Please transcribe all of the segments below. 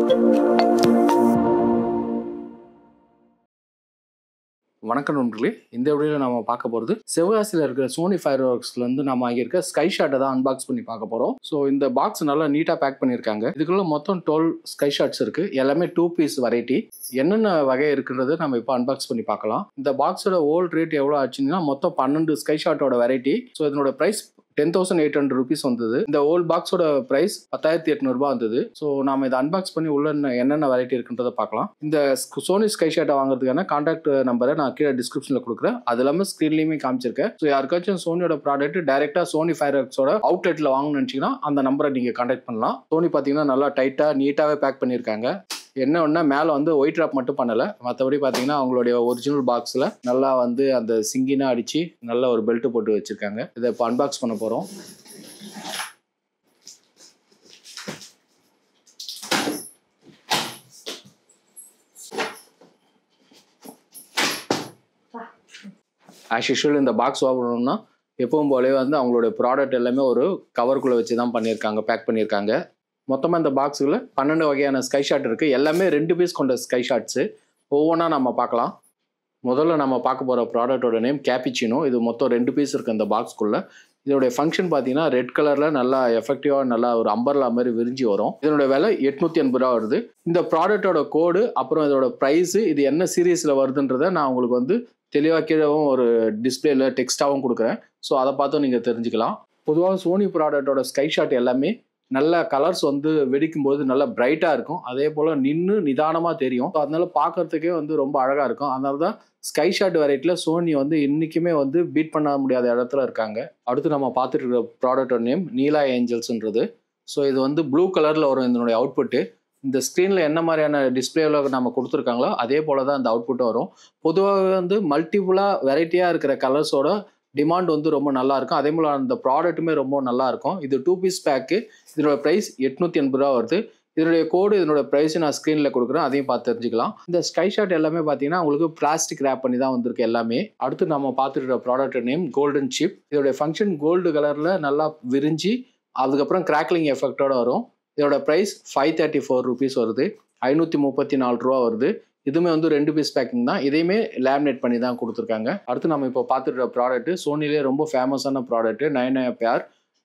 வணக்கம் நண்பர்களே, இந்த வீடியோவில் நம்ம பார்க்க போகிறது சிவகாசியில் இருக்கிற சோனி ஃபயர்வொர்க்ஸ்லேருந்து நம்ம வாங்கியிருக்க ஸ்கை ஷாட்டை தான் அன்பாக்ஸ் பண்ணி பார்க்க போகிறோம். ஸோ இந்த பாக்ஸ் நல்லா நீட்டாக பேக் பண்ணியிருக்காங்க. இதுக்குள்ள மொத்தம் 12 ஸ்கை ஷாட்ஸ் இருக்குது. எல்லாமே 2 பீஸ் வெரைட்டி. என்னென்ன வகை இருக்குன்றது நம்ம இப்போ அன்பாக்ஸ் பண்ணி பார்க்கலாம். இந்த பாக்ஸோட ஓல்ட் ரேட் எவ்வளோ ஆச்சுன்னா மொத்தம் 12 ஸ்கை ஷாட்டோட வெரைட்டி. ஸோ இதனோட ப்ரைஸ் 10,800 rupees வந்தது. இந்த ஓல்ட் பாக்ஸோட பிரைஸ் 10,800 ரூபாய் வந்தது. ஸோ நாம இதை அன்பாக்ஸ் பண்ணி உள்ள என்னென்ன வெரைட்டி இருக்குன்றதை பார்க்கலாம். இந்த சோனி ஸ்கை ஷாட்டை வாங்குறதுக்கான கான்டாக்ட் நம்பரை நான் கீழே டிஸ்கிரிப்ஷன்ல கொடுக்குறேன். அது இல்லாமல் ஸ்க்ரீன்லையுமே காமிச்சிருக்கேன். ஸோ யாருக்காச்சும் சோனியோட ப்ராடக்ட் டைரக்டா சோனி ஃபயர்வொர்க்ஸோட அவுட்லெட்ல வாங்கணும்னு நினைச்சீங்கன்னா அந்த நம்பரை நீங்க கான்டாக்ட் பண்ணலாம். சோனி பார்த்தீங்கன்னா நல்லா டைட்டா நீட்டாவே பேக் பண்ணியிருக்காங்க. என்ன ஒன்னா மேலே வந்து ஒயிட் ட்ராப் மட்டும் பண்ணலை, மற்றபடி பார்த்தீங்கன்னா அவங்களுடைய ஒரிஜினல் பாக்ஸில் நல்லா வந்து அந்த சிங்கினா அடித்து நல்ல ஒரு பெல்ட் போட்டு வச்சுருக்காங்க. இதை இப்போ அன்பாக்ஸ் பண்ண போகிறோம். ஆஸ் யூஷுவல் இந்த பாக்ஸ் வாங்கணும்னா எப்பவும் போலே வந்து அவங்களுடைய ப்ராடக்ட் எல்லாமே ஒரு கவருக்குள்ளே வச்சு தான் பண்ணியிருக்காங்க, பேக் பண்ணியிருக்காங்க. மொத்தமாக இந்த பாக்ஸுக்குள்ள 12 வகையான ஸ்கை ஷாட் இருக்குது. எல்லாமே 2 பீஸ் கொண்ட ஸ்கை ஷாட்ஸு. ஒவ்வொன்றா நம்ம பார்க்கலாம். முதல்ல நம்ம பார்க்க போகிற ப்ராடக்டோட நேம் கேப்பிச்சினோ. இது மொத்தம் 2 பீஸ் இருக்குது இந்த பாக்ஸ்க்குள்ளே. இதோடைய ஃபங்க்ஷன் பார்த்தீங்கன்னா ரெட் கலரில் நல்லா எஃபெக்டிவாக நல்லா ஒரு அம்பர்லா மாதிரி விரிஞ்சு வரும். இதனோட விலை 880 ரூபா வருது. இந்த ப்ராடக்டோட கோடு அப்புறம் இதோட ப்ரைஸு, இது என்ன சீரீஸில் வருதுன்றதை நான் உங்களுக்கு வந்து தெளிவாக கீழவும் ஒரு டிஸ்பிளேல டெக்ஸ்ட்டாகவும் கொடுக்குறேன். ஸோ அதை பார்த்தும் நீங்கள் தெரிஞ்சுக்கலாம். பொதுவாக சோனி ப்ராடக்டோட ஸ்கை ஷாட் எல்லாமே நல்ல கலர்ஸ் வந்து வெடிக்கும் போது நல்லா பிரைட்டாக இருக்கும். அதே போல் நின்று நிதானமாக தெரியும். ஸோ அதனால பார்க்கறதுக்கே வந்து ரொம்ப அழகாக இருக்கும். அதனால தான் ஸ்கை ஷாட் வெரைட்டியில் சோனி வந்து இன்றைக்குமே வந்து பீட் பண்ண முடியாத இடத்துல இருக்காங்க. அடுத்து நம்ம பார்த்துட்டு இருக்கிற ப்ராடக்டோட நேம் நீலா ஏஞ்சல்ஸ்ன்றது. ஸோ இது வந்து ப்ளூ கலரில் வரும் இதனுடைய அவுட்புட்டு. இந்த ஸ்க்ரீனில் என்ன மாதிரியான டிஸ்பிளேவில் நம்ம கொடுத்துருக்காங்களோ அதே போல் தான் இந்த அவுட்புட்டும் வரும். பொதுவாக வந்து மல்டிபிளாக வெரைட்டியாக இருக்கிற கலர்ஸோட டிமாண்ட் வந்து ரொம்ப நல்லா இருக்கும். அதே போல் அந்த ப்ராடக்ட்டுமே ரொம்ப நல்லா இருக்கும். இது 2 பீஸ் பேக்கு. இதனோட ப்ரைஸ் 880 ரூபா வருது. இதனுடைய கோடு இதனோட ப்ரைஸ் நான் ஸ்க்ரீனில் கொடுக்குறேன், அதையும் பார்த்து தெரிஞ்சுக்கலாம். இந்த ஸ்கை ஷாட் எல்லாமே பார்த்தீங்கன்னா உங்களுக்கு பிளாஸ்டிக் ரேப் பண்ணி தான் வந்திருக்கு எல்லாமே. அடுத்து நம்ம பார்த்துட்டு ப்ராடக்ட் நேம் கோல்டன் சிப். இதோடைய ஃபங்க்ஷன் கோல்டு கலரில் நல்லா விரிஞ்சு அதுக்கப்புறம் கிராக்லிங் எஃபெக்டோட வரும். இதோட ப்ரைஸ் 534 rupees வருது. 534 ரூபா வருது. இதுவுமே வந்து 2 பீஸ் பேக்கிங் தான். இதையுமே லேமினேட் பண்ணி தான் கொடுத்துருக்காங்க. அடுத்து நம்ம இப்போ பார்த்துட்டு ப்ராடக்ட் சோனிலே ரொம்ப ஃபேமஸான ப்ராடக்ட் 9AR.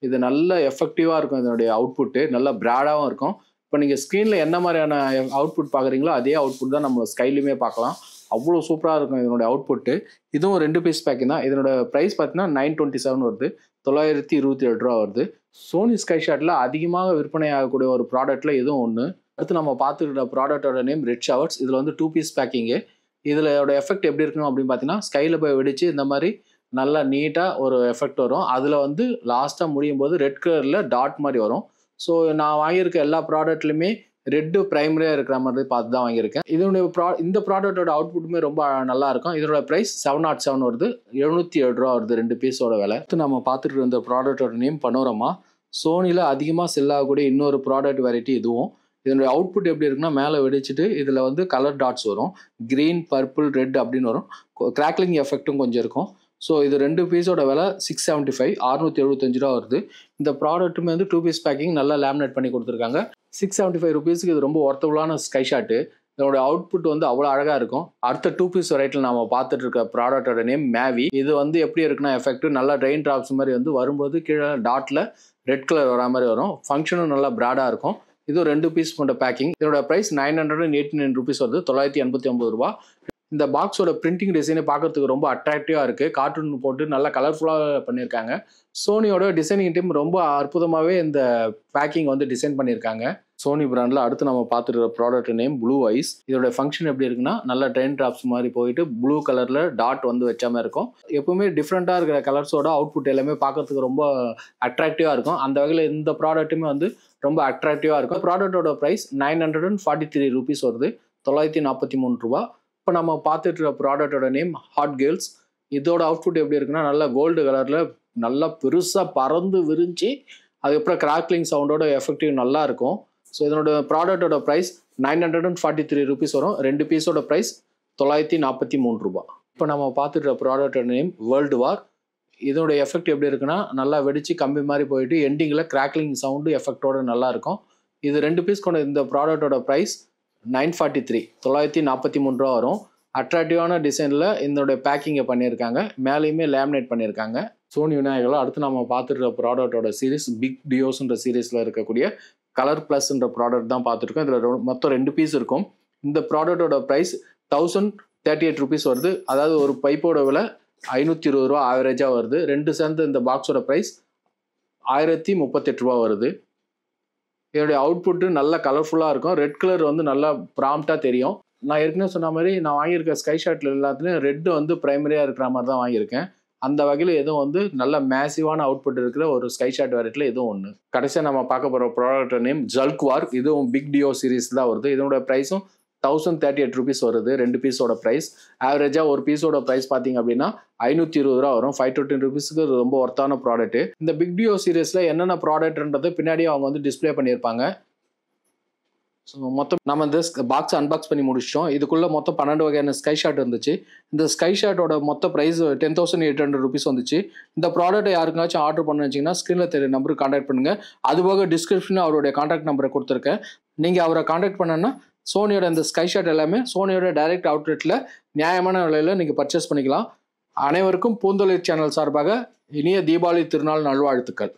இது நல்ல எஃபெக்டிவாக இருக்கும். இதனுடைய அவுட்புட்டு நல்ல பிராடாகவும் இருக்கும். இப்போ நீங்கள் ஸ்க்ரீனில் என்ன மாதிரியான அவுட்புட் பார்க்குறீங்களோ அதே அவுட்புட் தான் நம்ம ஸ்கைலையுமே பார்க்கலாம். அவ்வளோ சூப்பராக இருக்கும் இதனுடைய அவுட்புட்டு. இதுவும் 2 பீஸ் பேக்கிங் தான். இதனோட ப்ரைஸ் பார்த்தீங்கன்னா 927 வருது. 927 ரூபா வருது. சோனி ஸ்கை ஷாட்டில் அதிகமாக விற்பனை ஆகக்கூடிய ஒரு ப்ராடக்ட்டில் இதுவும் ஒன்று. அடுத்து நம்ம பார்த்துக்கிட்ட ப்ராடக்டோட நேம் ரெட் ஷவர்ஸ். இதில் வந்து 2 பீஸ் பேக்கிங்கு. இதில் எஃபெக்ட் எப்படி இருக்கணும் அப்படின்னு பார்த்தீங்கன்னா ஸ்கையில் போய் வெடிச்சு இந்த மாதிரி நல்லா நீட்டாக ஒரு எஃபெக்ட் வரும். அதில் வந்து லாஸ்ட்டாக முடியும் போது ரெட் கலரில் டாட் மாதிரி வரும். ஸோ நான் வாங்கியிருக்க எல்லா ப்ராடக்ட்லையுமே ரெட்டு ப்ரைமரியாக இருக்கிற மாதிரி பார்த்து தான் வாங்கியிருக்கேன். இதனுடைய இந்த ப்ராடக்டோட அவுட்புட்டுமே ரொம்ப நல்லா இருக்கும். இதோட ப்ரைஸ் 707 வருது. 707 ரூபா வருது 2 பீஸோட விலை. அடுத்து நம்ம பார்த்துட்டு இருந்த ப்ராடக்டோட நேம் பனோரமா. சோனியில் அதிகமாக செல் ஆகக்கூடிய இன்னொரு ப்ராடக்ட் வெரைட்டி இதுவும். இதனுடைய அவுட்புட் எப்படி இருக்குன்னா மேலே வெடிச்சிட்டு இதில் வந்து கலர் டாட்ஸ் வரும். க்ரீன், பர்பிள், ரெட் அப்படின்னு வரும். கிராக்லிங் எஃபெக்ட்டும் கொஞ்சம் இருக்கும். ஸோ இது 2 பீஸோட விலை 675 675 ரூபா வருது. இந்த ப்ராடக்ட்டுமே வந்து 2 பீஸ் பேக்கிங் நல்லா லேமினேட் பண்ணி கொடுத்துருக்காங்க. 675 rupeesக்கு இது ரொம்ப ஒர்த்தபுளான ஸ்கை ஷாட்டு. இதோட அவுட்புட் வந்து அவ்வளோ அழகாக இருக்கும். அடுத்த 2 பீஸ் வெரைட்டியில் நம்ம பார்த்துட்டு இருக்க ப்ராடக்டோட நேம் மேவி. இது வந்து எப்படி இருக்குன்னா எஃபெக்ட் நல்லா ரெயின் ட்ராப்ஸ் மாதிரி வந்து வரும்போது கீழே டாட்டில் ரெட் கலர் வரா மாதிரி வரும். ஃபங்க்ஷனும் நல்லா பிராடாக இருக்கும். இது 2 பீஸ் கொண்ட பேக்கிங். இதோட ப்ரைஸ் 989 rupees வருது. 989 ரூபா. இந்த பாக்ஸோட பிரிண்டிங் டிசைனை பார்க்கறதுக்கு ரொம்ப அட்ராக்டிவாக இருக்குது. கார்ட்டூன் போட்டு நல்லா கலர்ஃபுல்லாக பண்ணியிருக்காங்க. சோனியோட டிசைனிங் டீம் ரொம்ப அற்புதமாகவே இந்த பேக்கிங் வந்து டிசைன் பண்ணியிருக்காங்க. சோனி பிராண்டில் அடுத்து நம்ம பார்த்துருக்க ப்ராடக்ட் நேம் ப்ளூ ஐஸ். இதோட ஃபங்க்ஷன் எப்படி இருக்குன்னா நல்லா ட்ரெயின் ட்ராப்ஸ் மாதிரி போயிட்டு ப்ளூ கலரில் டாட் வந்து வச்ச மாதிரி இருக்கும். எப்பவுமே டிஃப்ரெண்ட்டாக இருக்கிற கலர்ஸோட அவுட்புட் எல்லாமே பார்க்கறதுக்கு ரொம்ப அட்ராக்டிவாக இருக்கும். அந்த வகையில் இந்த ப்ராடக்ட்டுமே வந்து ரொம்ப அட்ராக்டிவாக இருக்கும். ப்ராடக்டோட ப்ரைஸ் 943 rupees வருது. 943 ரூபா. இப்போ நம்ம பார்த்துட்டு இருக்க ப்ராடக்டோட நேம் ஹாட் கேர்ள்ஸ். இதோட அவுட்புட் எப்படி இருக்குன்னா நல்லா கோல்டு கலரில் நல்லா பெருசாக பறந்து விரிஞ்சு அதுக்கப்புறம் கிராக்லிங் சவுண்டோட எஃபெக்டிவ் நல்லா இருக்கும். ஸோ இதனோட ப்ராடக்டோட ப்ரைஸ் 943 rupees வரும். 2 பீஸோட ப்ரைஸ் 943 ரூபா. இப்போ நம்ம பார்த்துட்டு ப்ராடக்டோட நேம் வேர்ல்டு வார். இதோட எஃபெக்ட் எப்படி இருக்குன்னா நல்லா வெடிச்சு கம்பி மாதிரி போயிட்டு எண்டிங்கில் கிராக்லிங் சவுண்டு எஃபெக்டோட நல்லா இருக்கும். இது 2 பீஸ் கொண்ட இந்த ப்ராடக்ட்டோட ப்ரைஸ் 943 943 ரூபா வரும். அட்ராக்டிவான டிசைனில் இதனுடைய பேக்கிங்கை பண்ணியிருக்காங்க. மேலேயுமே லேமினேட் பண்ணியிருக்காங்க. சோனி விநாயகரில் அடுத்து நம்ம பார்த்துருக்க ப்ராடக்ட்டோட சீரிஸ் பிக் டியோஸ்ன்ற சீரீஸில் இருக்கக்கூடிய கலர் ப்ளஸ்ன்ற ப்ராடக்ட் தான் பார்த்துருக்கோம். இதில் மொத்தம் 2 பீஸ் இருக்கும். இந்த ப்ராடக்ட்டோட ப்ரைஸ் 1038 ருபீஸ் வருது. அதாவது ஒரு பைப்போட விலை 520 ரூபா ஆவரேஜாக வருது. 2 சேர்ந்து இந்த பாக்ஸோட ப்ரைஸ் 1038 ரூபா வருது. இதோடைய அவுட்புட்டு நல்லா கலர்ஃபுல்லாக இருக்கும். ரெட் கலர் வந்து நல்லா ப்ராம்ப்டாக தெரியும். நான் ஏற்கனவே சொன்ன மாதிரி நான் வாங்கியிருக்க ஸ்கை ஷாட்டில் எல்லாத்துலேயும் ரெட்டு வந்து ப்ரைமரியாக இருக்கிற மாதிரி தான் வாங்கியிருக்கேன். அந்த வகையில் எதுவும் வந்து நல்ல மேசிவான அவுட்புட் இருக்கிற ஒரு ஸ்கை ஷாட் வேரியட்டில் இதுவும் ஒன்று. கடைசியாக நம்ம பார்க்க போகிற ப்ராடக்ட் நேம் ஜல்க்வார். இதுவும் பிக் டியோ சீரீஸ் தான் வருது. இதனோட ப்ரைஸும் 1038 ருபீஸ் வருது. 2 பீஸோட ப்ரைஸ். ஆவரேஜாக ஒரு பீஸோட ப்ரைஸ் பார்த்தீங்க அப்படின்னா 520 ரூபா வரும். 520 ருபீஸுக்கு ரொம்ப ஒர்த்தான ப்ராடக்ட்டு. இந்த பிக் டியோ சீரீஸில் என்னென்ன ப்ராடக்ட்ன்றது பின்னாடியே அவங்க வந்து டிஸ்பிளே பண்ணியிருப்பாங்க. ஸோ மொத்தம் நம்ம இந்த பாக்ஸ் அன்பாக்ஸ் பண்ணி முடிச்சிட்டோம். இதுக்குள்ளே மொத்தம் 12 வகையான ஸ்கை ஷாட் இருந்துச்சு. இந்த ஸ்கை ஷாட்டோட மொத்த ப்ரைஸ் 10,800 ருபீஸ் வந்துச்சு. இந்த ப்ராடக்ட்டை யாருக்காச்சும் ஆர்டர் பண்ண வச்சிங்கன்னா ஸ்க்ரீனில் தெரிய நம்பருக்கு கான்டாக்ட் பண்ணுங்கள். அதுபோக டிஸ்கிரிப்ஷனில் அவருடைய கான்டாக்ட் நம்பரை கொடுத்துருக்கேன். நீங்கள் அவரை கான்டாக்ட் பண்ணனா சோனியோட இந்த ஸ்கை ஷாட் எல்லாமே சோனியோட டைரக்ட் அவுட்லெட்டில் நியாயமான விலையில் நீங்கள் பர்ச்சேஸ் பண்ணிக்கலாம். அனைவருக்கும் பூந்தொழில் சேனல் சார்பாக இனிய தீபாவளி திருநாள் நல்வாழ்த்துக்கள்.